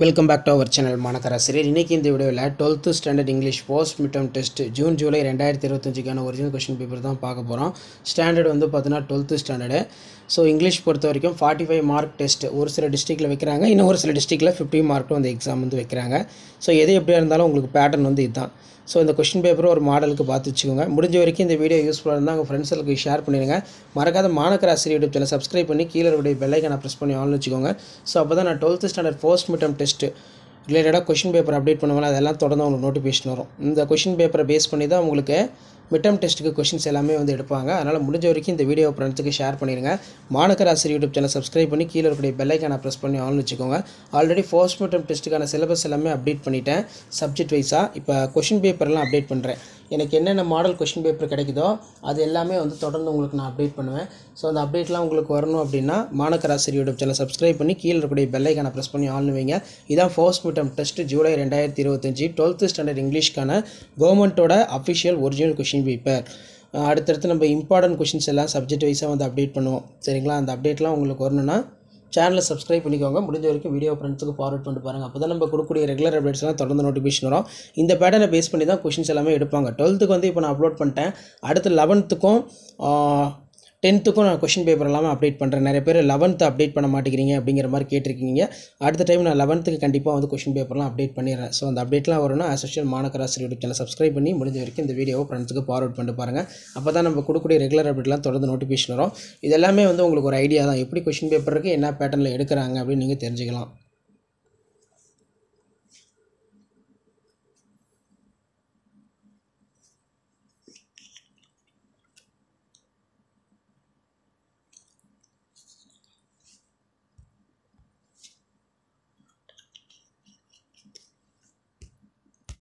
Welcome back to our channel மாணக்கராசிரியர். இன்றைக்கி இந்த வீடியோவில் 12th standard English post midterm test June July 2025க்கான ஒரிஜினல் கொஷின் பேப்பர் தான் பார்க்க போகிறோம். ஸ்டாண்டர்ட் வந்து பார்த்தீங்கன்னா 12th ஸ்டாண்டர்டு. ஸோ இங்கிலீஷ் பொறுத்த வரைக்கும் 45 மார்க் டெஸ்ட் ஒரு சில டிஸ்ட்ரிக்டில் வைக்கிறாங்க, இன்னும் ஒரு சில டிஸ்ட்ரிக்டில் 50 மார்க்கும் வந்து எக்ஸாம் வந்து வைக்கிறாங்க. ஸோ எது எப்படியா இருந்தாலும் உங்களுக்கு பேட்டர்ன் வந்து இதுதான். ஸோ இந்த கொஷின் பேப்பர் ஒரு மாடலுக்கு பார்த்து வச்சுக்கோங்க. முடிஞ்ச வரைக்கும் இந்த வீடியோ யூஸ்ஃபுல்லாக இருந்தால் உங்கள் ஃப்ரெண்ட்ஸுக்கு ஷேர் பண்ணிடுங்க. மறக்காத மாணக்கராசிரியர் யூடியூப் சேனல் சப்ஸ்கிரைப் பண்ணி கீழே உடைய பெல் ஐக்கானை ப்ரெஸ் பண்ணி ஆன் வச்சுக்கோங்க. ஸோ அப்போ தான் நான் 12th standard post midterm test ரிலேட்டடாக கொஷின் பேப்பர் அப்டேட் பண்ணுவாங்க, அதெல்லாம் தொடர்ந்து உங்களுக்கு நோட்டிஃபிகேஷன் வரும். இந்த கொஷின் பேப்பரை பேஸ் பண்ணி தான் உங்களுக்கு மிட்டம் டெஸ்ட்டுக்கு கொஷின்ஸ் எல்லாமே வந்து எடுப்பாங்க. அதனால் முடிஞ்ச வரைக்கும் இந்த வீடியோ ஃப்ரெண்ட்ஸுக்கு ஷேர் பண்ணிடுங்க. மாணக்கராசிரியர் யூடியூப் சேனல் சப்ஸ்கிரைப் பண்ணி கீழே இருக்கக்கூடிய பெல் ஐக்கானை ப்ரெஸ் பண்ணி ஆன் வச்சுக்கோங்க. ஆல்ரெடி போஸ்ட் மிட்டம் டெஸ்ட்டுக்கான சிலபஸ் எல்லாமே அப்டேட் பண்ணிட்டேன் சப்ஜெக்ட் வைஸாக. இப்போ கொஷின் பேப்பர்லாம் அப்டேட் பண்ணுறேன். எனக்கு என்னென்ன மாடல் கொஷின் பேப்பர் கிடைக்குதோ அது எல்லாமே வந்து தொடர்ந்து உங்களுக்கு நான் அப்டேட் பண்ணுவேன். ஸோ அந்த அப்டேட்லாம் உங்களுக்கு வரணும் அப்படின்னா மாணக்கராசிரியர் யூடியூப் சேனல் சப்ஸ்கிரைப் பண்ணி கீழே இருக்கக்கூடிய பெல் ஐக்கானை ப்ரெஸ் பண்ணி ஆன் வைங்க. இதான் post midterm test July 2025 12th standard இங்கிலீஷ்க்கான கவர்மெண்ட்டோட அஃபிஷியல் ஒரிஜினல் கொஷின் பேப்பர். அடுத்தடுத்து நம்ம இம்பார்ட்டன்ட் கொஷின்ஸ் எல்லாம் சப்ஜெக்ட் வைஸாக வந்து அப்டேட் பண்ணுவோம். சரிங்களா? அந்த அப்டேட்லாம் உங்களுக்கு வரணும்னா சேனலை சப்ஸ்கிரைப் பண்ணிக்கோங்க. முடிஞ்ச வரைக்கும் வீடியோ ஃப்ரெண்ட்ஸுக்கு ஃபார்வர்ட் பண்ணிட்டு பாருங்கள். அப்போ தான் நம்ம கொடுக்கக்கூடிய ரெகுலர் அப்டேட்ஸ்லாம் தொடர்ந்து நோட்டிஃபிகேஷன் வரும். இந்த பேட்டர்னை பேஸ் பண்ணி தான் கொஷின்ஸ் எல்லாமே எடுப்பாங்க. 12th வந்து இப்போ நான் அப்லோட் பண்ணிட்டேன். அடுத்து 11th 10th நான் கொஷின் பேப்பர் எல்லாமே அப்டேட் பண்ணுறேன். நிறைய பேர் 11th அப்டேட் பண்ண மாட்டேங்கிறீங்க அப்படிங்கிற மாதிரி கேட்டிருக்கீங்க. அடுத்த டைம் நான் 11th கண்டிப்பாக வந்து கொஷின் பேப்பர்லாம் அப்டேட் பண்ணிடுறேன். ஸோ அந்த அப்டேட்லாம் வரும்னா அசோஷியல் மாணக்கராசிரியர் யூடியூப் சேனல் சப்ஸ்கிரைப் பண்ணி முடிஞ்ச வரைக்கும் இந்த வீடியோவை ஃப்ரெண்ட்ஸுக்கு ஃபார்வர்ட் பண்ணிட்டு பாருங்கள். அப்போ தான் நம்ம கொடுக்கக்கூடிய ரெகுலர் அப்டேட்லாம் தொடர்ந்து நோட்டிஃபிகேஷன் வரும். இது எல்லாமே வந்து உங்களுக்கு ஒரு ஐடியா தான், எப்படி கொஷின் பேப்பருக்கு என்ன பேட்டர்னில் எடுக்கிறாங்க அப்படின்னு நீங்கள் தெரிஞ்சுக்கலாம்.